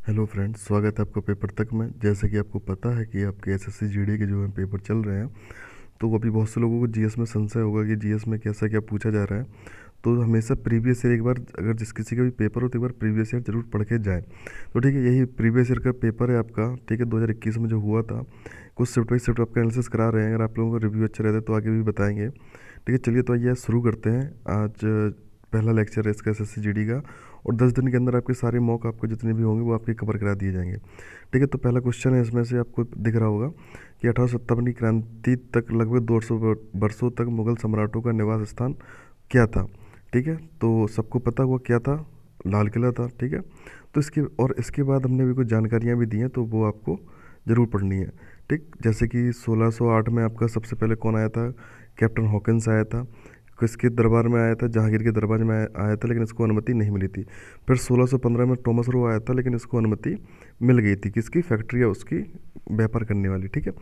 Hello friends, स्वागत है आपका पेपर तक में। जैसे कि आपको पता है कि आपके एसएससी जीडी के जो है पेपर चल रहे हैं, तो अभी बहुत से लोगों को जीएस में संशय होगा कि जीएस में कैसा क्या पूछा जा रहा है। तो हमेशा प्रीवियस ईयर एक बार, अगर जिस किसी का भी पेपर हो तो एक बार प्रीवियस ईयर जरूर पढ़ के जाएँ। तो ठीक है, यही प्रीवियस ईयर का पेपर है आपका। ठीक है, 2021 में जो हुआ था, कुछ शिफ्ट बाई शिफ्ट आपका एनालिसिस करा रहे हैं। अगर आप लोगों का रिव्यू अच्छा रहता है तो आगे भी बताएंगे। ठीक है, चलिए तो आइए शुरू करते हैं। आज पहला लेक्चर है इसका एसएससी जीडी का, और 10 दिन के अंदर आपके सारे मॉक आपको जितने भी होंगे वो आपके कवर करा दिए जाएंगे। ठीक है, तो पहला क्वेश्चन है, इसमें से आपको दिख रहा होगा कि 1857 की क्रांति तक लगभग 200 वर्षों तक मुगल सम्राटों का निवास स्थान क्या था। ठीक है, तो सबको पता हुआ क्या था, लाल किला था। ठीक है, तो इसके बाद हमने भी कुछ जानकारियाँ भी दी हैं, तो वो आपको ज़रूर पढ़नी है। ठीक, जैसे कि 1608 में आपका सबसे पहले कौन आया था, कैप्टन हॉकिंस आया था। किसके दरबार में आया था, जहांगीर के दरबार में आया था, लेकिन इसको अनुमति नहीं मिली थी। फिर 1615 में टॉमस रो आया था, लेकिन इसको अनुमति मिल गई थी। किसकी फैक्ट्री है, उसकी व्यापार करने वाली। ठीक है,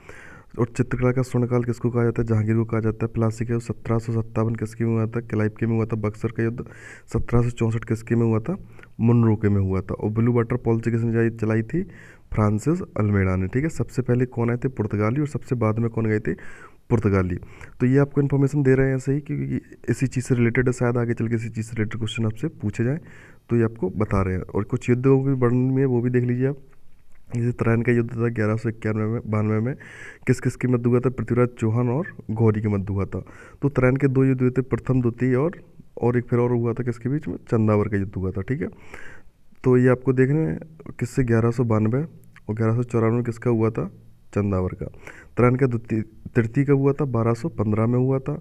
और चित्रकला का स्वर्णकाल किसको कहा जाता है, जहांगीर को कहा जाता है। प्लासी का युद्ध 1757 किसके में हुआ था, क्लाइव के में हुआ था। बक्सर का युद्ध 1764 किसके में हुआ था, मुनरो के में हुआ था। और ब्लू वाटर पॉलिसी किसने चलाई थी, फ्रांसिस अल्मेडा ने। ठीक है, सबसे पहले कौन आए थे, पुर्तगाली, और सबसे बाद में कौन गए थे, पुर्तगाली। तो ये आपको इन्फॉर्मेशन दे रहे हैं ऐसे ही, क्योंकि इसी चीज़ से रिलेटेड है, शायद आगे चल के इसी चीज़ से रिलेटेड क्वेश्चन आपसे पूछे जाएँ, तो ये आपको बता रहे हैं। और कुछ युद्धों की वर्णन में वो भी देख लीजिए आप। जैसे तराइन का युद्ध था 1191 में किस किस के मध्य हुआ था, पृथ्वीराज चौहान और गौरी के मध्य हुआ था। तो तराइन के दो युद्ध हुए थे, प्रथम द्वितीय, और एक फिर और हुआ था किसके बीच में, चंदावर का युद्ध हुआ था। ठीक है, तो ये आपको देखना है किससे, 1192 और 1194 किसका हुआ था, चंदावर का। तराइन का तृतीय का हुआ था 1215 में हुआ था।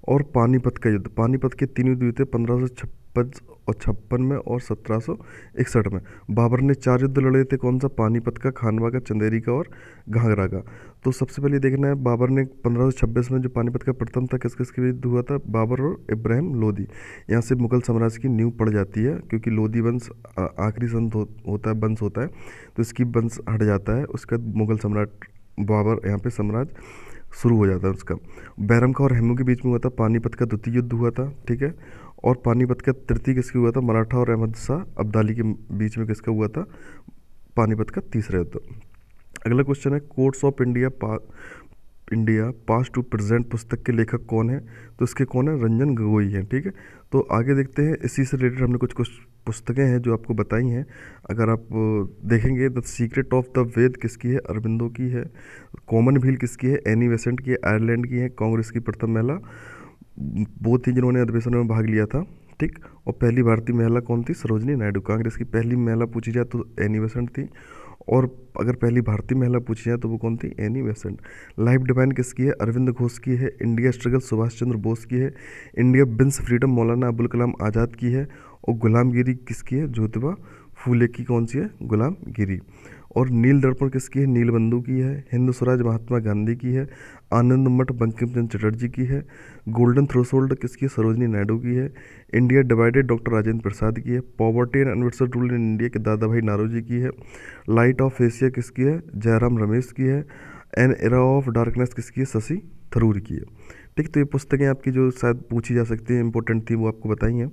और पानीपत का युद्ध, पानीपत के तीन युद्ध हुए थे 1556 और 56 में और 1761 में। बाबर ने 4 युद्ध लड़े थे, कौन सा, पानीपत का, खानवा का, चंदेरी का और घाघरा का। तो सबसे पहले देखना है, बाबर ने 1526 में जो पानीपत का प्रथम था, किस किस के युद्ध हुआ था, बाबर और इब्राहिम लोदी। यहाँ से मुगल साम्राज्य की नींव पड़ जाती है, क्योंकि लोदी वंश आखिरी संत होता है, वंश होता है, तो इसकी वंश हट जाता है। उसके बाद मुगल सम्राट बाबर यहाँ पे साम्राज्य शुरू हो जाता है उसका। बैरम का और हेमू के बीच में हुआ था, पानीपत का द्वितीय युद्ध हुआ था। ठीक है, और पानीपत का तृतीय किसके हुआ था, मराठा और अहमद शाह अब्दाली के बीच में किसका हुआ था, पानीपत का तीसरा युद्ध। अगला क्वेश्चन है, courts of India past to present पुस्तक के लेखक कौन है। तो इसके कौन है, रंजन गोगोई हैं। ठीक है, तो आगे देखते हैं, इसी से रिलेटेड हमने कुछ पुस्तकें हैं जो आपको बताई हैं। अगर आप देखेंगे, द सीक्रेट ऑफ द वेद किसकी है, अरबिंदो की है। कॉमनवेल्थ किसकी है, एनी बेसेंट की है, आयरलैंड की है। कांग्रेस की प्रथम महिला वो थी जिन्होंने अधिवेशन में भाग लिया था। ठीक, और पहली भारतीय महिला कौन थी, सरोजनी नायडू। कांग्रेस की पहली महिला पूछी जाए तो एनी बेसेंट थी, और अगर पहली भारतीय महिला पूछी जाए तो वो कौन थी, एनी बेसेंट। लाइफ डिवाइन किसकी है, अरविंद घोष की है। इंडिया स्ट्रगल सुभाष चंद्र बोस की है। India beans freedom Maulana Abul Kalam Azad की है। और गुलामगिरी किसकी है, ज्योतिबा फूले की कौन सी है, गुलामगिरी। और नील दर्पण किसकी है, नीलबंधु की है। हिंद स्वराज महात्मा गांधी की है। आनंद मठ बंकिम चंद्र चटर्जी की है। गोल्डन थ्रेशोल्ड किसकी है, सरोजनी नायडू की है। India divided doctor Rajendra Prasad की है। Poverty and universal rule in India के दादा भाई नारोजी की है। लाइट ऑफ एशिया किसकी है, जयराम रमेश की है। एन एरा ऑफ डार्कनेस किसकी है, शशि थरूर की है। ठीक, तो ये पुस्तकें आपकी जो शायद पूछी जा सकती हैं, इंपॉर्टेंट थी, वो आपको बताई हैं।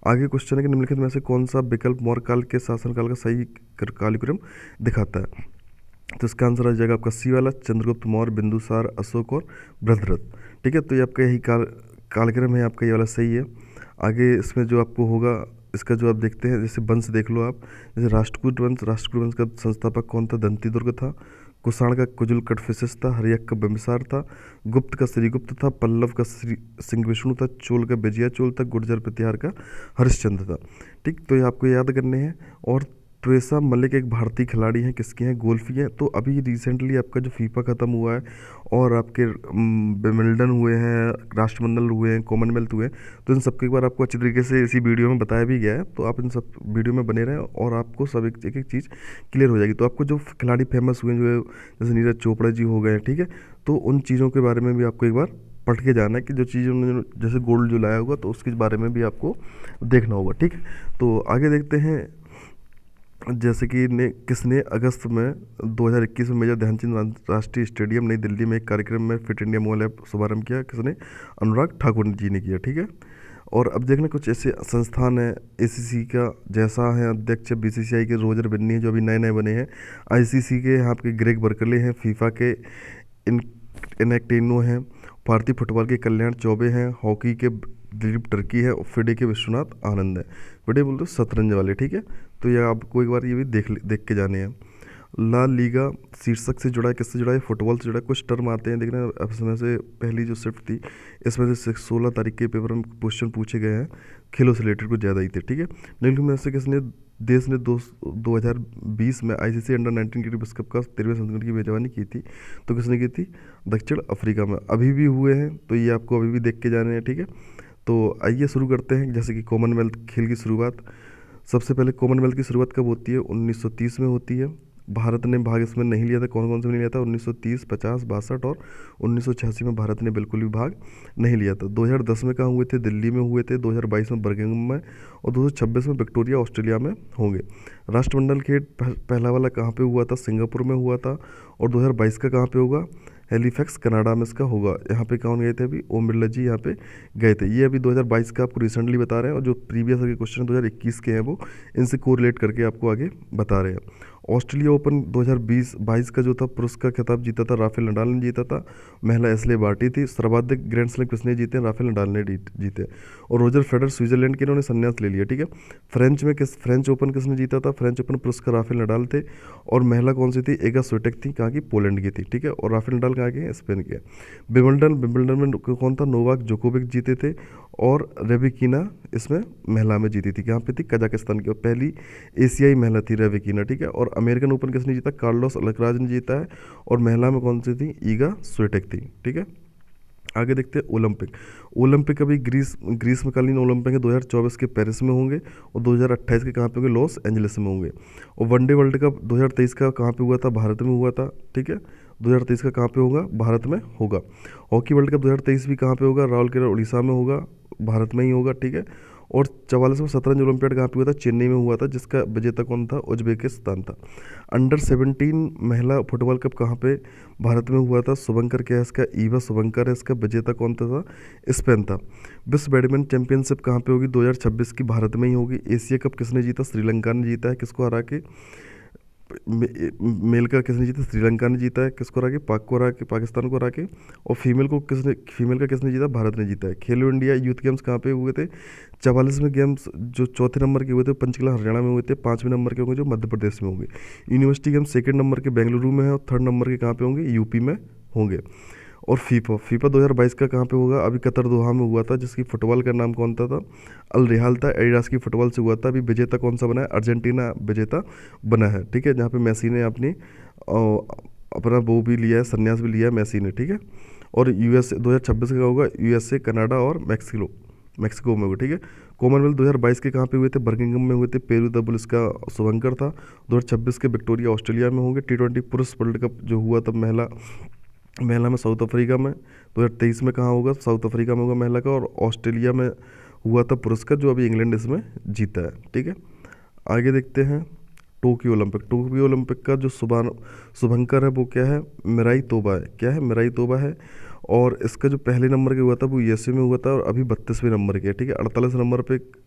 आगे क्वेश्चन है कि निम्नलिखित में से कौन सा विकल्प मौर्य काल के शासनकाल का सही कालक्रम दिखाता है। तो इसका आंसर आ जाएगा आपका सी वाला, चंद्रगुप्त मौर्य, बिंदुसार, अशोक और बृहद्रथ। ठीक है, तो ये आपका यही कालक्रम है आपका, ये वाला सही है। आगे इसमें जो आपको होगा, इसका जो आप देखते हैं, जैसे वंश देख लो आप, जैसे राष्ट्रकूट वंश का संस्थापक कौन था, दंतीदुर्ग था। कुषाण का कुजुल कटफिसेस था। हर्यक का बिम्बिसार था। गुप्त का श्रीगुप्त था। पल्लव का श्री सिंह विष्णु था। चोल का विजया चोल था। गुर्जर प्रतिहार का हरिश्चंद्र था। ठीक, तो ये आपको याद करने हैं। और त्वेसा मलिक एक भारतीय खिलाड़ी हैं, किसके हैं, गोल्फी हैं। तो अभी रिसेंटली आपका जो फीफा ख़त्म हुआ है, और आपके विंबलडन हुए हैं, राष्ट्रमंडल हुए हैं, कॉमनवेल्थ हुए हैं, तो इन सबके एक बार आपको अच्छी तरीके से इसी वीडियो में बताया भी गया है। तो आप इन सब वीडियो में बने रहें, और आपको सब एक एक चीज़ क्लियर हो जाएगी। तो आपको जो खिलाड़ी फेमस हुए हैं, जो जैसे नीरज चोपड़ा जी हो गए, ठीक है, तो उन चीज़ों के बारे में भी आपको एक बार पढ़ के जाना है, कि जो चीज़ उन्होंने जैसे गोल्ड जो लाया होगा, तो उसके बारे में भी आपको देखना होगा। ठीक, तो आगे देखते हैं, जैसे कि किसने अगस्त में 2021 में मेजर ध्यानचंद राष्ट्रीय स्टेडियम नई दिल्ली में एक कार्यक्रम में फिट इंडिया मोबाइल ऐप शुभारंभ किया, किसने, अनुराग ठाकुर जी ने किया। ठीक है, और अब देखना कुछ ऐसे संस्थान हैं ACC का जैसा है अध्यक्ष BCCI के रोजर बिन्नी है जो अभी नए नए बने हैं, ICC के यहाँ पे ग्रेग बर्कले हैं, फीफा के इनेक्टेनो हैं, भारतीय फुटबॉल के कल्याण चौबे हैं, हॉकी के दिलीप टर्की है, और फिडे के विश्वनाथ आनंद है। फिडे बोलते शतरंज वाले, ठीक है। तो ये आपको एक बार ये भी देख के जाने हैं। ला लीगा शीर्षक से जुड़ा है, किससे जुड़ा है? फुटबॉल से जुड़ा है। कुछ टर्म आते हैं देखना, अब समय से पहली जो शिफ्ट थी इसमें से 16 तारीख के पेपर में क्वेश्चन पूछे गए हैं, खेलों से रिलेटेड कुछ ज़्यादा ही थे, ठीक है। निम्न में से किसने देश ने 2020 में ICC अंडर-19 क्रिकेट विश्व कप का 13वें संस्करण की मेजबानी की थी? तो किसने की थी? दक्षिण अफ्रीका में। अभी भी हुए हैं, तो ये आपको अभी भी देख के जाने हैं, ठीक है। तो आइए शुरू करते हैं। जैसे कि कॉमनवेल्थ खेल की शुरुआत, सबसे पहले कॉमनवेल्थ की शुरुआत कब होती है? 1930 में होती है। भारत ने भाग इसमें नहीं लिया था। कौन कौन से में नहीं लिया था? 1930, 50, 62 और 1986 में भारत ने बिल्कुल भी भाग नहीं लिया था। 2010 में कहाँ हुए थे? दिल्ली में हुए थे। 2022 में बर्मिंघम में, और 2026 में विक्टोरिया ऑस्ट्रेलिया में होंगे। राष्ट्रमंडल खेल पहला वाला कहाँ पे हुआ था? सिंगापुर में हुआ था। और 2022 का कहाँ पे होगा? हैलीफैक्स कनाडा में इसका होगा। यहाँ पे कौन गए थे? अभी ओम बिरला जी यहाँ पे गए थे। ये अभी 2022 का आपको रिसेंटली बता रहे हैं, और जो प्रीवियस के क्वेश्चन 2021 के हैं वो इनसे कोरिलेट करके आपको आगे बता रहे हैं। ऑस्ट्रेलिया ओपन 2022 का जो था पुरुष का खिताब जीता था राफेल नडाल ने जीता था। महिला एशले बार्टी थी। सर्वाधिक ग्रैंड स्लैम किसने जीते? राफेल नडाल ने जीते। और रोजर फेडरर स्विट्जरलैंड के, इन्होंने संन्यास ले लिया, ठीक है। फ्रेंच ओपन किसने जीता था? फ्रेंच ओपन पुरुष का राफेल नडाल थे। और महिला कौन सी थी? एगा स्विटेक थी, कहाँ की? पोलैंड की थी, ठीक है। और राफेल नडाल कहाँ के? स्पेन के। विंबलडन में कौन था? नोवाक जोकोविक जीते थे। और रेबिकिना इसमें महिला में जीती थी, कहाँ पे थी? कजाकिस्तान की। और पहली एशियाई महिला थी रेबिकिना, ठीक है। और अमेरिकन ओपन किसने जीता? कार्लोस अल्कराज ने जीता है। और महिला में कौन सी थी? ईगा स्विटेक थी, ठीक है। आगे देखते हैं ओलंपिक अभी ग्रीष्मकालीन ओलंपिक 2024 के पेरिस में होंगे, और 2028 के कहाँ पे होंगे? लॉस एंजलिस में होंगे। और वनडे वर्ल्ड कप 2023 का कहाँ पे हुआ था? भारत में हुआ था, ठीक है। 2023 का कहाँ पे होगा? भारत में होगा। हॉकी वर्ल्ड कप 2023 भी कहाँ पे होगा? राउरकेला उड़ीसा में होगा, भारत में ही होगा, ठीक है। और 44वां शतरंज ओलंपियाड कहाँ पे हुआ था? चेन्नई में हुआ था, जिसका विजेता कौन था? उज्बेकिस्तान था। अंडर 17 महिला फुटबॉल कप कहाँ पे भारत में हुआ था? शुभंकर क्या है इसका? ईवा शुभंकर है इसका। विजेता कौन था? स्पेन था। विश्व बैडमिंटन चैंपियनशिप कहाँ पे होगी? 2026 की भारत में ही होगी। एशिया कप किसने जीता? श्रीलंका ने जीता है। किसको हरा के? मेल का किसने जीता? श्रीलंका ने जीता है। किसको हरा के? पाक को हरा के, पाकिस्तान को हरा के। और फीमेल का किसने जीता? भारत ने जीता है। खेलो इंडिया यूथ गेम्स कहाँ पे हुए थे? 44वें गेम्स जो चौथे नंबर के हुए थे पंचकुला हरियाणा में हुए थे। 5वें नंबर के होंगे जो मध्य प्रदेश में होंगे। यूनिवर्सिटी गेम्स सेकंड नंबर के बेंगलुरु में है, और थर्ड नंबर के कहाँ पे होंगे? यूपी में होंगे। और फीफा 2022 का कहाँ पे होगा? अभी कतर दोहा में हुआ था, जिसकी फुटबॉल का नाम कौन था? अल रिहाल था। एडिडास की फुटबॉल से हुआ था। अभी विजेता कौन सा बना है? अर्जेंटीना विजेता बना है, ठीक है। जहाँ पे मेसी ने अपना वो भी लिया है, संन्यास भी लिया है मेसी ने, ठीक है। और यूएसए 2026 का होगा यूएसए, कनाडा और मैक्सिको में होगा, ठीक है। कॉमनवेल्थ 2022 के कहाँ पे हुए थे? बर्मिंघम में हुए थे। पेरू द बुल इसका शुभंकर था। 2026 के विक्टोरिया ऑस्ट्रेलिया में होंगे। T20 पुरुष वर्ल्ड कप जो हुआ था महिला में साउथ अफ्रीका में। 2023 में कहाँ होगा? साउथ अफ्रीका में होगा महिला का। और ऑस्ट्रेलिया में हुआ था पुरुष का, जो अभी इंग्लैंड इसमें जीता है, ठीक है। आगे देखते हैं टोक्यो ओलंपिक का जो शुभंकर है वो क्या है? मिराई तोबा है। क्या है? मिराई तोबा है। और इसका जो पहले नंबर के हुआ था वो यूएसए में हुआ था, और अभी 32वें नंबर के, ठीक है।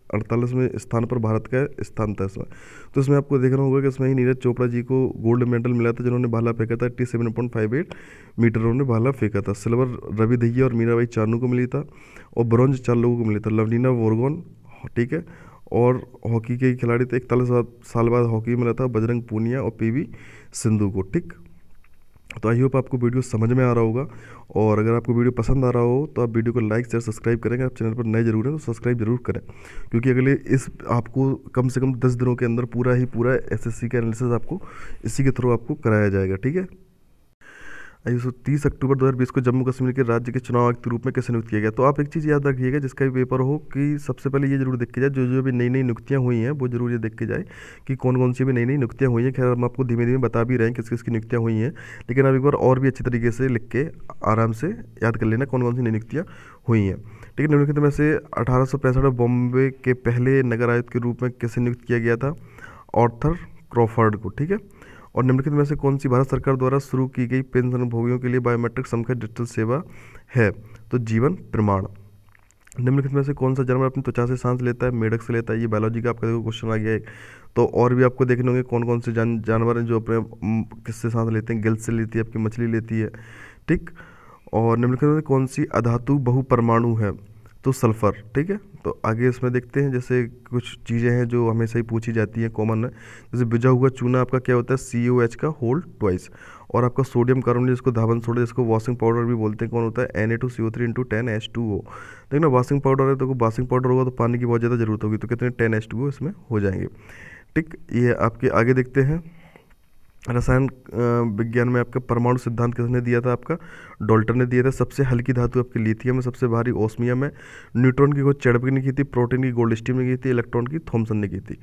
48वें स्थान पर भारत का स्थान था इसमें। तो इसमें आपको देखना होगा कि इसमें ही नीरज चोपड़ा जी को गोल्ड मेडल मिला था, जिन्होंने भाला फेंका था 87.58 मीटर उन्होंने भाला फेंका था। सिल्वर रवि दहिया और मीराबाई चानू को मिली था। और ब्रॉन्ज 4 लोगों को मिली था। लवलीना बोरगोन, ठीक है। और हॉकी के खिलाड़ी थे 41 साल बाद हॉकी मिला था बजरंग पूनिया और PV सिंधु को, ठीक। तो आई होप आपको वीडियो समझ में आ रहा होगा। और अगर आपको वीडियो पसंद आ रहा हो तो आप वीडियो को लाइक शेयर सब्सक्राइब करेंगे। आप चैनल पर नए जरूर हैं तो सब्सक्राइब जरूर करें, क्योंकि अगले आपको कम से कम 10 दिनों के अंदर पूरा SSC का एनालिसिस आपको इसी के थ्रू आपको कराया जाएगा, ठीक है। 30 अक्टूबर 2020 को जम्मू कश्मीर के राज्य के चुनाव आयुक्त के रूप में कैसे नियुक्त किया गया? तो आप एक चीज़ याद रखिएगा, जिसका भी पेपर हो, कि सबसे पहले ये जरूर देख के जाए जो भी नई नियुक्तियां हुई हैं वो जरूर ये देख के जाए कि कौन कौन सी भी नई नियुक्तियां हुई हैं। खैर हम आपको धीमे धीमे बता भी रहे हैं किस किस की नियुक्तियां हुई हैं, लेकिन अब एक बार और भी अच्छी तरीके से लिख के आराम से याद कर लेना कौन कौन सी नई नियुक्तियाँ हुई हैं, ठीक है। निम्नलिखित में से 1865 में बॉम्बे के पहले नगर आयुक्त के रूप में कैसे नियुक्त किया गया था? आर्थर क्रॉफर्ड को, ठीक है। और निम्नलिखित में से कौन सी भारत सरकार द्वारा शुरू की गई पेंशन भोगियों के लिए बायोमेट्रिक समकक्ष डिजिटल सेवा है? तो जीवन प्रमाण। निम्नलिखित में से कौन सा जानवर अपनी त्वचा से सांस लेता है? मेढक से लेता है। ये बायोलॉजी का आपका देखो क्वेश्चन आ गया है। तो और भी आपको देखने होंगे कौन कौन से जानवर हैं जो अपने किससे सांस लेते हैं? गिल्स से लेती है, आपकी मछली लेती है, ठीक। और निम्नलिखित में कौन सी अधातु बहुपरमाणु है? तो सल्फर, ठीक है। तो आगे इसमें देखते हैं, जैसे कुछ चीज़ें हैं जो हमेशा ही पूछी जाती हैं, कॉमन है। जैसे भिजा हुआ चूना आपका क्या होता है? COH का होल ट्वाइस। और आपका सोडियम कार्बोनेट जिसको धावन सोडा, जिसको वॉशिंग पाउडर भी बोलते हैं, कौन होता है? Na2CO3 × 10H2O। देखना वॉशिंग पाउडर है तो वॉशिंग पाउडर होगा तो पानी की बहुत ज़्यादा जरूरत होगी, तो कितने 10H2O इसमें हो जाएंगे, ठीक। ये आपके आगे देखते हैं, रसायन विज्ञान में आपका परमाणु सिद्धांत किसने दिया था? आपका डाल्टन ने दिया था। सबसे हल्की धातु आपकी लिथियम है, सबसे भारी ओस्मियम है। न्यूट्रॉन की खोज चैडविक ने की थी, प्रोटीन की गोल्डस्टीन ने की थी, इलेक्ट्रॉन की थॉमसन ने की थी।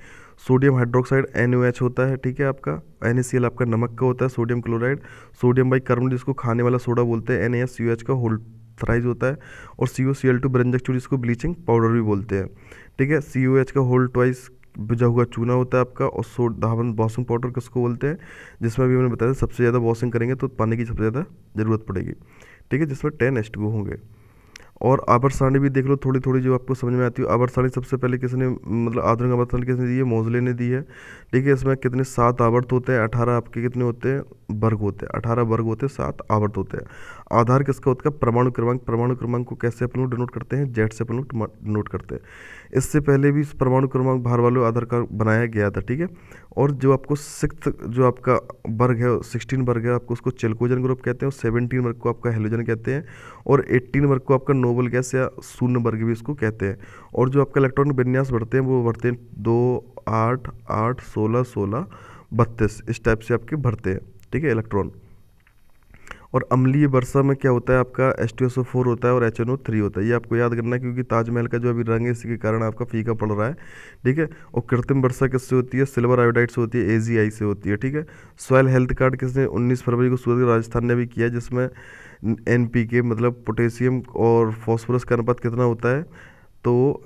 सोडियम हाइड्रोक्साइड NaOH होता है, ठीक है। आपका NaCl आपका नमक का होता है। सोडियम क्लोराइड, सोडियम बाइकार्बोनेट जिसको खाने वाला सोडा बोलते हैं, NaSCOH का होल थ्राइज होता है। और COCl2 बेंजक चूर्ण जिसको ब्लीचिंग पाउडर भी बोलते हैं, ठीक है। COH का होल ट्वाइस भिजा हुआ चूना होता है आपका। और धावन वॉशिंग पाउडर किसको बोलते हैं? जिसमें भी मैंने बताया सबसे ज़्यादा वॉशिंग करेंगे तो पानी की सबसे ज़्यादा ज़रूरत पड़ेगी, ठीक है, जिसमें 10H2O होंगे। और आवर्त सारणी भी देख लो थोड़ी थोड़ी जो आपको समझ में आती है। आवर्त सारणी सबसे पहले किसने, मतलब आधुनिक आवर्त सारणी किसने दी है? मोजले ने दी है, ठीक है। इसमें कितने 7 आवर्त होते हैं, 18 आपके कितने होते हैं? वर्ग होते हैं, 18 वर्ग होते हैं, 7 आवर्त होते हैं। आधार किसका होता है? परमाणु क्रमांक। परमाणु क्रमांक को कैसे अपन लोग डिनोट करते हैं? Z से अपन लोग डिनोट करते हैं। इससे पहले भी परमाणु क्रमांक भार वाले आधार कार्ड बनाया गया था, ठीक है। और जो आपको 6th जो आपका वर्ग है, 16 वर्ग है, आपको उसको चेल्कोजन ग्रुप कहते हैं। और 17 वर्ग को आपका हेलोजन कहते हैं। और 18 वर्ग को आपका नोबल गैस या शून्य वर्ग भी इसको कहते हैं। और जो आपका इलेक्ट्रॉन विन्यास बढ़ते हैं वो बढ़ते हैं 2, 8, 8, 16, 16, 32 इस टाइप से आपके भरते हैं, ठीक है, इलेक्ट्रॉन। और अम्लीय वर्षा में क्या होता है? आपका H2SO4 होता है और HNO3 होता है। ये आपको याद करना है क्योंकि ताजमहल का जो अभी रंग है इसी के कारण आपका फीका पड़ रहा है, ठीक है। और कृत्रिम वर्षा किससे होती है? सिल्वर आयोडाइड से होती है, AgI से होती है, ठीक है। सॉइल हेल्थ कार्ड किसने 19 फरवरी को सूरत राजस्थान ने भी किया, जिसमें NPK मतलब पोटेशियम और फॉस्फोरस का अनुपात कितना होता है? तो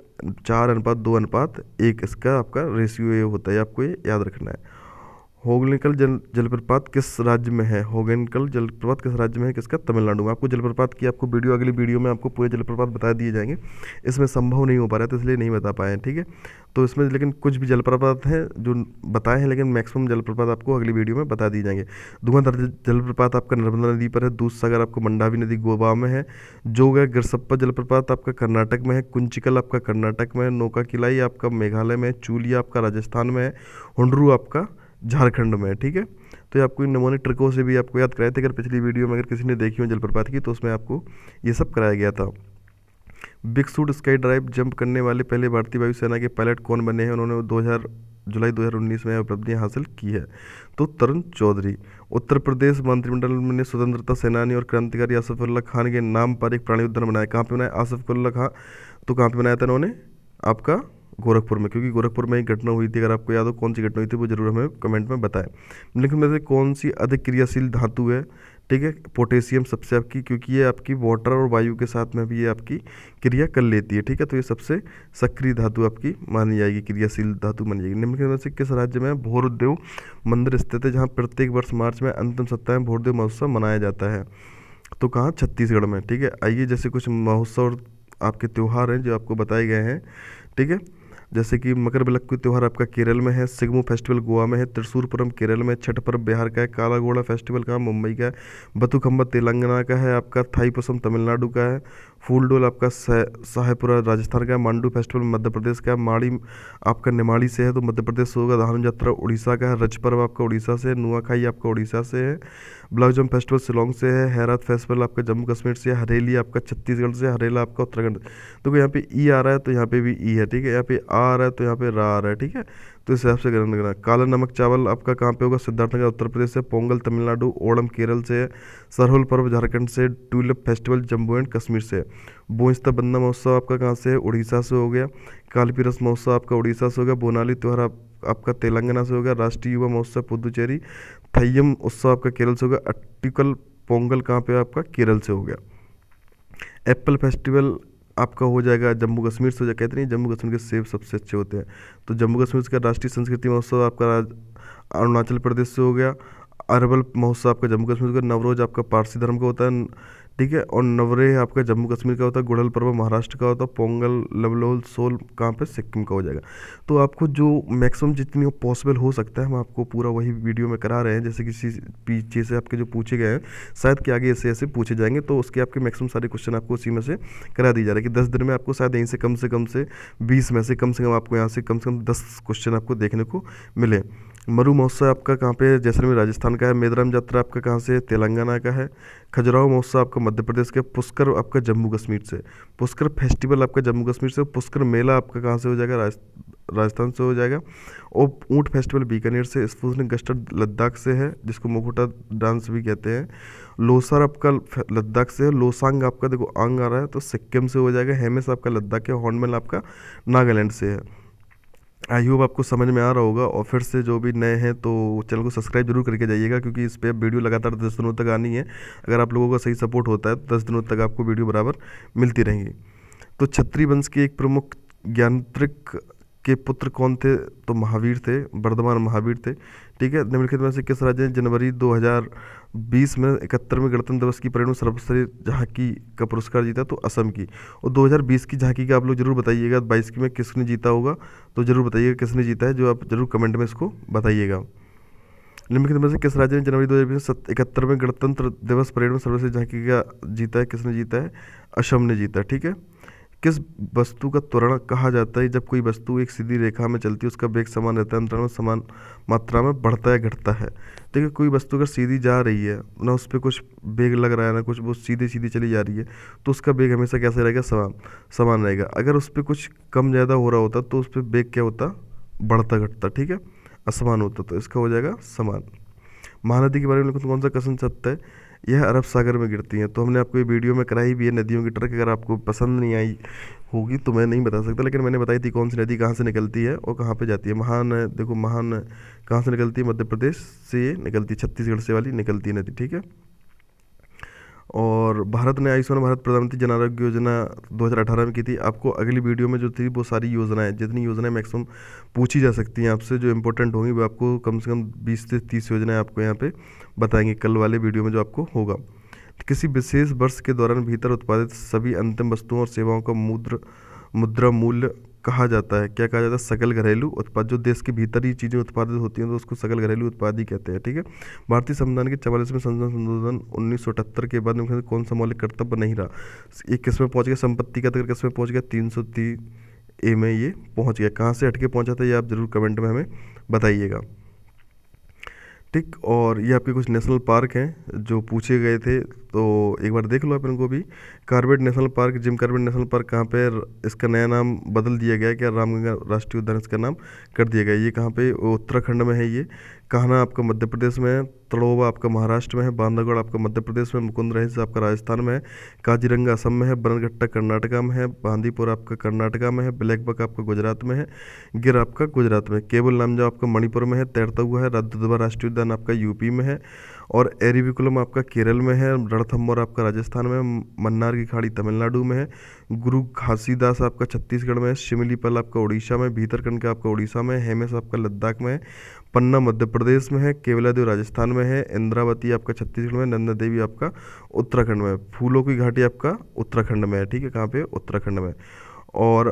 4:2:1 इसका आपका रेशियो ये होता है, आपको ये याद रखना है। होगेनकल जलप्रपात किस राज्य में है? होगेनकल जलप्रपात किस राज्य में है? किसका? तमिलनाडु में। आपको जलप्रपात की आपको अगली वीडियो में आपको पूरे जलप्रपात बता दिए जाएंगे। इसमें संभव नहीं हो पा रहा है तो इसलिए नहीं बता पाए हैं, ठीक है। तो इसमें लेकिन कुछ भी जलप्रपात हैं जो बताए हैं, लेकिन मैक्सिमम जलप्रपात आपको अगली वीडियो में बता दिए जाएंगे। धुआंधार जलप्रपात आपका नर्मदा नदी पर है। दूधसागर आपको मंडावी नदी गोवा में है। जोग है गिरसप्पा जलप्रपात आपका कर्नाटक में है। कुंचिकल आपका कर्नाटक में है। नौका किलाई आपका मेघालय में है। चूलिया आपका राजस्थान में है। हुंडरू आपका झारखंड में है, ठीक है। तो ये आपको निमोनिक ट्रिकों से भी आपको याद कराए थे। अगर पिछली वीडियो में अगर किसी ने देखी हो जलप्रपात की तो उसमें आपको ये सब कराया गया था। Big suit sky drive jump करने वाले पहले भारतीय वायुसेना के पायलट कौन बने हैं? उन्होंने जुलाई 2019 में उपलब्धियां हासिल की है। तो तरुण चौधरी। उत्तर प्रदेश मंत्रिमंडल ने स्वतंत्रता सेनानी और क्रांतिकारी आसिफ उल्ला खान के नाम पर एक प्राणी उद्यान बनाया। कहाँ पे बनाया? आसिफ उल्ला खान तो कहाँ पे बनाया था इन्होंने? आपका गोरखपुर में, क्योंकि गोरखपुर में ही घटना हुई थी। अगर आपको याद हो कौन सी घटना हुई थी वो जरूर हमें कमेंट में बताएं। लेकिन में से कौन सी अधिक क्रियाशील धातु है? ठीक है, पोटेशियम सबसे आपकी, क्योंकि ये आपकी वाटर और वायु के साथ में भी ये आपकी क्रिया कर लेती है, ठीक है। तो ये सबसे सक्रिय धातु आपकी मानी जाएगी, क्रियाशील धातु मानी जाएगी। निम्नलिखित में से किस राज्य में भोरदेव मंदिर स्थित है, जहाँ प्रत्येक वर्ष मार्च में अंतिम सप्ताह में भोरदेव महोत्सव मनाया जाता है? तो कहाँ? छत्तीसगढ़ में, ठीक है। आइए जैसे कुछ महोत्सव और आपके त्यौहार हैं जो आपको बताए गए हैं, ठीक है। जैसे कि मकर बिलक्कू त्यौहार आपका केरल में है। सिगमू फेस्टिवल गोवा में है। त्रिशूरपुरम केरल में। छठ पर्व बिहार का है। काला घोड़ा फेस्टिवल कहाँ? मुंबई का है। बथुकम्मा तेलंगाना का है। आपका थाईपुसम तमिलनाडु का है। फूलडोल आपका साहेबपुरा राजस्थान का है। मांडू फेस्टिवल मध्य प्रदेश का है। माड़ी आपका निमाड़ी से है तो मध्य प्रदेश से होगा। धानु यात्रा उड़ीसा का है। रज पर्व आपका उड़ीसा से है। नुआखाई आपका उड़ीसा से है। ब्लाउजम फेस्टिवल शिलोंग से है। हैरात फेस्टिवल आपका जम्मू कश्मीर से है। हरेली आपका छत्तीसगढ़ से। हरेला आपका उत्तराखंड। तो यहाँ पे ई आ रहा है तो यहाँ पे भी ई है, ठीक है। यहाँ पे आ रहा है तो यहाँ पे रा आ रहा है, ठीक है। तो इस हिसाब से ग्रहण करना। काला नमक चावल आपका कहाँ पे होगा? सिद्धार्थनगर उत्तर प्रदेश से। पोंगल तमिलनाडु। ओणम केरल से है। सरहुल पर्व झारखंड से। Tulip festival Jammu and Kashmir से। बोइस्ता बंदा महोत्सव आपका कहाँ से है? उड़ीसा से हो गया। कालपी रस महोत्सव आपका उड़ीसा से हो गया। बोनाली त्यौहार आपका तेलंगाना से हो गया। राष्ट्रीय युवा महोत्सव पुदुचेरी। थय्यम उत्सव आपका केरल से हो गया। अट्टिकल पोंगल कहाँ पे आपका? केरल से हो गया। एप्पल फेस्टिवल आपका हो जाएगा जम्मू कश्मीर से। कहते नहीं जम्मू कश्मीर के सेब सबसे अच्छे होते हैं, तो जम्मू कश्मीर का राष्ट्रीय संस्कृति महोत्सव आपका अरुणाचल प्रदेश से हो गया। अरबल महोत्सव आपका जम्मू कश्मीर का, नवरोज आपका पारसी धर्म का होता है, ठीक है। और नवरेह आपका जम्मू कश्मीर का होता है, गुड़हल पर्व महाराष्ट्र का होता है, पोंगल लवलोल सोल कहाँ पे, सिक्किम का हो जाएगा। तो आपको जो मैक्सिमम जितनी पॉसिबल हो सकता है हम आपको पूरा वही वीडियो में करा रहे हैं। जैसे किसी पीछे से आपके जो पूछे गए हैं शायद कि आगे ऐसे ऐसे पूछे जाएंगे, तो उसके आपके मैक्सिमम सारे क्वेश्चन आपको उसी में से करा दी जा रही है कि 10 दिन में आपको शायद यहीं से कम से 20 में से कम आपको यहाँ से कम 10 क्वेश्चन आपको देखने को मिले। मरु महोत्सव आपका कहाँ पे है, जैसलमेर राजस्थान का है। मेदराम यात्रा आपका कहाँ से है, तेलंगाना का है। खजुराहो महोत्सव आपका मध्य प्रदेश का। पुष्कर आपका जम्मू कश्मीर से। पुष्कर फेस्टिवल आपका जम्मू कश्मीर से। पुष्कर मेला आपका कहाँ से हो जाएगा, राजस्थान से हो जाएगा। और ऊँट फेस्टिवल बीकानेर से। स्पुतनिक गस्टर लद्दाख से है, जिसको मुखोटा डांस भी कहते हैं। लोसार आपका लद्दाख से है। लोसांग आपका देखो आंग आ रहा है तो सिक्किम से हो जाएगा। हेमिस आपका लद्दाख है। हॉर्नबिल आपका नागालैंड से है। आई होप आपको समझ में आ रहा होगा। और फिर से जो भी नए हैं तो चैनल को सब्सक्राइब जरूर करके जाइएगा, क्योंकि इस पर वीडियो लगातार 10 दिनों तक आनी है। अगर आप लोगों का सही सपोर्ट होता है तो 10 दिनों तक आपको वीडियो बराबर मिलती रहेंगी। तो क्षत्रिय वंश के एक प्रमुख ज्ञानत्रिक के पुत्र कौन थे, तो महावीर थे, वर्धमान महावीर थे, ठीक है। निम्नलिखित में से किस राज्य ने जनवरी 2020 में 71वें गणतंत्र दिवस की परेड में सर्वश्रेष्ठ झांकी का पुरस्कार जीता, तो असम की। और 2020 की झांकी का आप लोग जरूर बताइएगा, 22 की में किसने जीता होगा तो जरूर बताइएगा किसने जीता है, जो आप जरूर कमेंट में इसको बताइएगा। निम्नलिखित में से किस राज्य ने जनवरी 2020 में 71वें गणतंत्र दिवस परेड में सर्वश्रेष्ठ झांकी का जीता है, किसने जीता है, असम ने जीता, ठीक है। किस वस्तु का त्वरण कहा जाता है, जब कोई वस्तु एक सीधी रेखा में चलती है उसका वेग समान रहता है, अंतराल में समान मात्रा में बढ़ता है घटता है। देखिए कोई वस्तु अगर सीधी जा रही है ना, उस पर कुछ वेग लग रहा है ना कुछ, वो सीधी सीधी चली जा रही है तो उसका वेग हमेशा कैसे रहेगा, समान रहेगा। अगर उस पर कुछ कम ज़्यादा हो रहा होता तो उस पर वेग क्या होता, बढ़ता घटता, ठीक है, असमान होता, तो इसका हो जाएगा समान। महानदी के बारे में कौन सा कथन सत्य है, यह अरब सागर में गिरती हैं। तो हमने आपको ये वीडियो में कराई भी है नदियों की ट्रक, अगर आपको पसंद नहीं आई होगी तो मैं नहीं बता सकता, लेकिन मैंने बताई थी कौन सी नदी कहाँ से निकलती है और कहाँ पे जाती है। महान देखो, महान कहाँ से निकलती है, मध्य प्रदेश से ये निकलती है, छत्तीसगढ़ से वाली निकलती है नदी, ठीक है। और भारत ने आयुष्मान भारत प्रधानमंत्री जन आरोग्य योजना 2018 में की थी। आपको अगली वीडियो में जो थी वो सारी योजनाएं, जितनी योजनाएं मैक्सिमम पूछी जा सकती हैं आपसे, जो इंपॉर्टेंट होंगी वो आपको कम से कम 20 से 30 योजनाएं आपको यहाँ पे बताएंगे कल वाले वीडियो में जो आपको होगा। किसी विशेष वर्ष के दौरान भीतर उत्पादित सभी अंतिम वस्तुओं और सेवाओं का मुद्रा मूल्य कहा जाता है, क्या कहा जाता है, सकल घरेलू उत्पाद। जो देश के भीतर ही चीज़ें उत्पादित होती हैं तो उसको सकल घरेलू उत्पाद ही कहते हैं, ठीक है। भारतीय संविधान के 44वें संशोधन 1978 के बाद में कौन सा मौलिक कर्तव्य नहीं रहा, ये किस में पहुंच गया, संपत्ति का किस में पहुंच गया, 330A में ये पहुंच गया। कहाँ से हटके पहुंचा था ये आप जरूर कमेंट में हमें बताइएगा, ठीक। और ये आपके कुछ नेशनल पार्क हैं जो पूछे गए थे, तो एक बार देख लो आप इनको भी। Corbett national park, Jim Corbett national park कहाँ पे, इसका नया नाम बदल दिया गया है, क्या रामगंगा राष्ट्रीय उद्यान इसका नाम कर दिया गया। ये कहाँ पे, उत्तराखंड में है ये। कान्हा आपका मध्य प्रदेश में है। तड़ोवा आपका महाराष्ट्र में है। बांधवगढ़ आपका मध्य प्रदेश में। मुकुंद रहिस आपका राजस्थान में है। काजीरंगा असम में है। बनगट्टा कर्नाटका में है। बांदीपुर आपका कर्नाटका में है। ब्लैकबक आपका गुजरात में है। गिर आपका गुजरात में। केबुल लामजाओ आपका मणिपुर में है। तैरता हुआ है दुधवा राष्ट्रीय उद्यान आपका यूपी में है। और एरिविकुलम आपका केरल में है। रणथंभौर आपका राजस्थान में है। मन्नार की खाड़ी तमिलनाडु में है। गुरु घासीदास आपका छत्तीसगढ़ में है। शिमलीपल आपका उड़ीसा में। भीतरकनिका आपका उड़ीसा में। हेमस आपका लद्दाख में है। पन्ना मध्य प्रदेश में है। केवलादेव राजस्थान में है। इंद्रावती आपका छत्तीसगढ़ में। नंदा देवी आपका उत्तराखंड में है। फूलों की घाटी आपका उत्तराखंड में है, ठीक है। कहाँ पे, उत्तराखंड में। और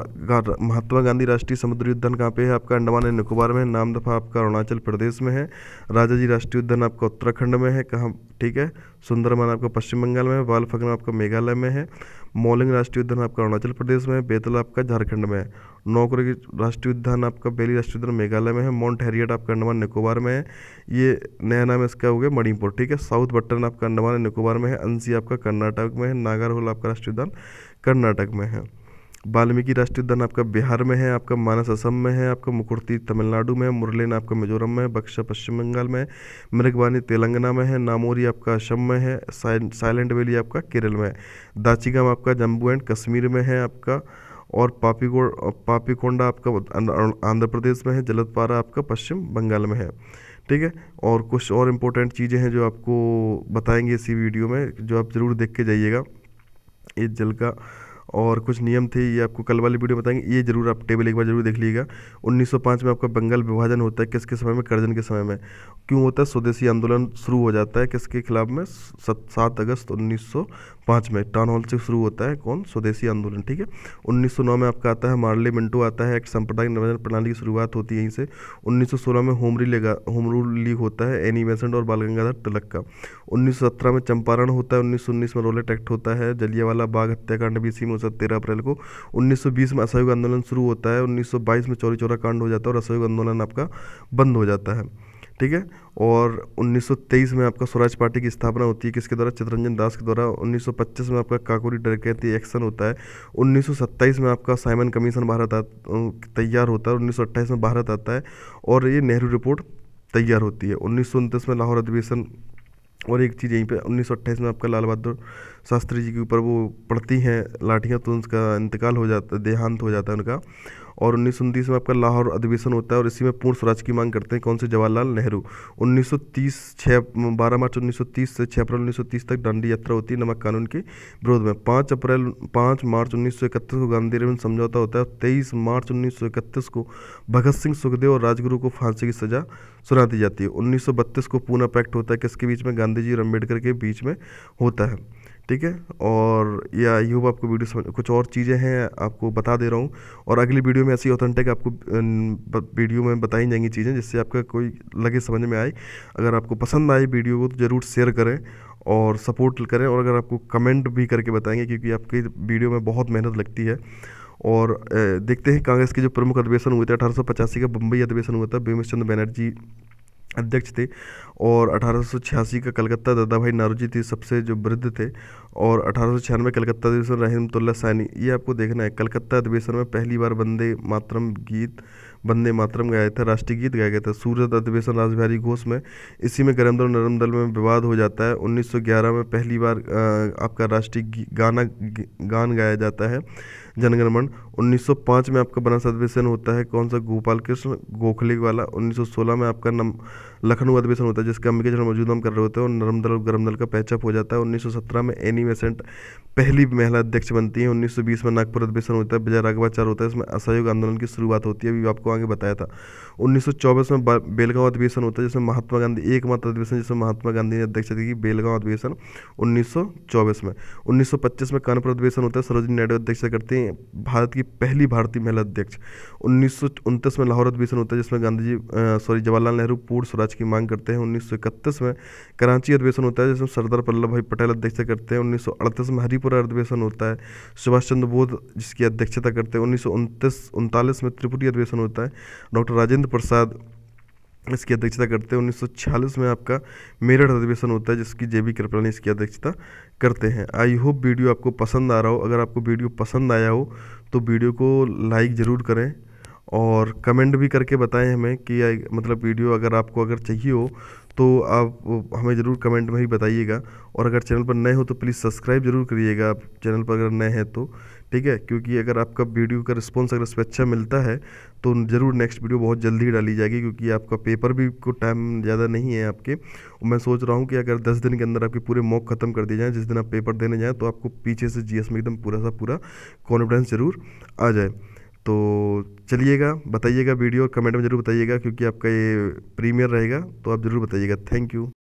महात्मा गांधी राष्ट्रीय समुद्री उद्यान कहाँ पे है आपका, अंडमान एंड निकोबार में है। नामदफा आपका अरुणाचल प्रदेश में है। राजाजी राष्ट्रीय उद्यान आपका उत्तराखंड में है, कहाँ, ठीक है। सुंदरबन आपका पश्चिम बंगाल में है। बालफगना आपका मेघालय में है। मौलिंग राष्ट्रीय उद्यान आपका अरुणाचल प्रदेश में है। बेतला आपका झारखंड में है। नौकरी राष्ट्रीय उद्यान आपका बेली राष्ट्रीय उद्यान मेघालय में है। माउंट हैरियट आपका अंडमान निकोबार में है। ये नया नाम इसका हो गया मणिपुर, ठीक है। साउथ बट्टन आपका अंडमान एंड निकोबार में है। अंसी आपका कर्नाटक में है। नागरहोल आपका राष्ट्रीय उद्यान कर्नाटक में है। वाल्मीकि राष्ट्रीय उद्यान आपका बिहार में है। आपका मानस असम में है। आपका मुकुर्ती तमिलनाडु में है। मुरलेन आपका मिजोरम में है। बक्सा पश्चिम बंगाल में है। मृगवानी तेलंगाना में है। नामोरी आपका असम में है। साइलेंट वैली आपका केरल में है। दाचिगाम आपका जम्मू एंड कश्मीर में है आपका। और पापीकोंडा आपका आंध्र प्रदेश में है। जलदपारा आपका पश्चिम बंगाल में है, ठीक है। और कुछ और इम्पोर्टेंट चीज़ें हैं जो आपको बताएंगे इसी वीडियो में, जो आप ज़रूर देख के जाइएगा। इस जल का और कुछ नियम थे, ये आपको कल वाली वीडियो बताएंगे, ये जरूर आप टेबल एक बार जरूर देख लीजिएगा। 1905 में आपका बंगाल विभाजन होता है, किसके समय में? करजन के समय में। क्यों होता है? स्वदेशी आंदोलन शुरू हो जाता है किसके खिलाफ में? 7 अगस्त 1905 में टाउन हॉल से शुरू होता है। कौन? स्वदेशी आंदोलन, ठीक है। 1909 में आपका आता है मार्ले मिंटो आता है, एक सांप्रदायिक निर्वाचन प्रणाली की शुरुआत होती है यहीं से। 1916 में होम रूल लीग होता है, एनी बेसेंट और बाल गंगाधर तिलक का। 1917 में चंपारण होता है। 1919 में रोलेट एक्ट होता है। जलियांवाला बाग हत्याकांड भी इसी में होता है 13 अप्रैल को। 1920 में असहयोग आंदोलन शुरू होता है। 1922 में चौरी चौरा कांड हो जाता है और असहयोग आंदोलन आपका बंद हो जाता है, ठीक है। और 1923 में आपका स्वराज पार्टी की स्थापना होती है, किसके द्वारा? चित्तरंजन दास के द्वारा। 1925 में आपका काकोरी डकैती एक्शन होता है। 1927 में आपका साइमन कमीशन तैयार होता है। 1928 में भारत आता है और ये नेहरू रिपोर्ट तैयार होती है। 1929 में लाहौर अधिवेशन। और एक चीज़ यहीं पे 1928 में आपका लाल बहादुर शास्त्री जी के ऊपर वो पड़ती हैं लाठियाँ, तो उनका इंतकाल हो जाता है, देहांत हो जाता है उनका। और 1929 में आपका लाहौर अधिवेशन होता है और इसी में पूर्ण स्वराज की मांग करते हैं कौन से? जवाहरलाल नेहरू। 1930 12 मार्च 1930 से 6 अप्रैल 1930 तक दांडी यात्रा होती है नमक कानून के विरोध में। 5 मार्च 1931 को गांधी रिवन समझौता होता है। 23 मार्च 1931 को भगत सिंह, सुखदेव और राजगुरु को फांसी की सजा सुना दी जाती है। 1932 को पूना पैक्ट होता है, किसके बीच में? गांधी जी और अम्बेडकर के बीच में होता है, ठीक है। और या आई होप आपको वीडियो समझ, कुछ और चीज़ें हैं आपको बता दे रहा हूँ, और अगली वीडियो में ऐसी ऑथेंटिक आपको वीडियो में बताई जाएंगी चीज़ें जिससे आपका कोई लगे समझ में आए। अगर आपको पसंद आए वीडियो को तो ज़रूर शेयर करें और सपोर्ट करें, और अगर आपको कमेंट भी करके बताएंगे क्योंकि आपकी वीडियो में बहुत मेहनत लगती है। और देखते हैं कांग्रेस के जो प्रमुख अधिवेशन हुए थे। 1885 का बम्बई अधिवेशन हुआ था, बिमल चंद्र बनर्जी अध्यक्ष थे। और 1886 का कलकत्ता दादा भाई नारोजी थे सबसे जो वृद्ध थे। और 1896 कलकत्ता अधिवेशन रहमतुल्लाह सैनी। ये आपको देखना है, कलकत्ता अधिवेशन में पहली बार वंदे मातरम गाया था, राष्ट्रीय गीत गाया गया था। सूरत अधिवेशन रासबिहारी घोष में, इसी में गरम दल नरम दल में विवाद हो जाता है। 1911 में पहली बार आपका राष्ट्रीय गान गाया जाता है, जनगण मन। 1905 में आपका बनारस अधिवेशन होता है, कौन सा? गोपाल कृष्ण गोखले वाला। 1916 में आपका लखनऊ अधिवेशन होता है जिसका अंबिका मौजूद हम कर रहे होते हैं, और नरम दल और गरम दल का पैचअप हो जाता है। 1917 में एनी बेसेंट पहली महिला अध्यक्ष बनती है। 1920 में नागपुर अधिवेशन होता है, विजय राघवाचार्य होता है, इसमें असहयोग आंदोलन की शुरुआत होती है, अभी आपको आगे बताया था। 1924 में बेलगांव अधिवेशन होता है जिसमें महात्मा गांधी, एकमात्र अधिवेशन जिसमें महात्मा गांधी ने अध्यक्षता की, बेलगांव अधिवेशन 1924 में। 1925 में कानपुर अधिवेशन होता है, सरोजिनी नायडू अध्यक्षता करती हैं, भारत की पहली भारतीय महिला अध्यक्ष। 1929 में लाहौर अधिवेशन होता है जिसमें जवाहरलाल नेहरू पूर्ण स्वराज की मांग करते हैं। 1931 में कराची अधिवेशन होता है जिसमें सरदार वल्लभ भाई पटेल अध्यक्षता करते हैं। 1938 में हरिपुरा अधिवेशन होता है, सुभाष चंद्र बोस जिसकी अध्यक्षता करते हैं। 1939 में त्रिपुरी अधिवेशन होता है, डॉक्टर राजेंद्र प्रसाद इसकी अध्यक्षता करते हैं। 1946 में आपका मेरठ अधिवेशन होता है जिसकी जेबी कृपलानी इसकी अध्यक्षता करते हैं। आई होप वीडियो आपको पसंद आ रहा हो। अगर आपको वीडियो पसंद आया हो तो वीडियो को लाइक ज़रूर करें और कमेंट भी करके बताएं हमें कि मतलब वीडियो अगर चाहिए हो तो आप हमें ज़रूर कमेंट में ही बताइएगा। और अगर चैनल पर नए हो तो प्लीज़ सब्सक्राइब ज़रूर करिएगा आप चैनल पर अगर नए हैं तो, ठीक है। क्योंकि अगर आपका वीडियो का रिस्पॉन्स अगर इस पर अच्छा मिलता है तो ज़रूर नेक्स्ट वीडियो बहुत जल्दी ही डाली जाएगी, क्योंकि आपका पेपर भी को टाइम ज़्यादा नहीं है आपके। और मैं सोच रहा हूँ कि अगर 10 दिन के अंदर आपके पूरे मॉक ख़त्म कर दिए जाएँ, जिस दिन आप पेपर देने जाएँ तो आपको पीछे से जीएस में एकदम पूरा कॉन्फिडेंस ज़रूर आ जाए। तो चलिएगा, बताइएगा वीडियो कमेंट में ज़रूर बताइएगा, क्योंकि आपका ये प्रीमियर रहेगा तो आप ज़रूर बताइएगा। Thank you.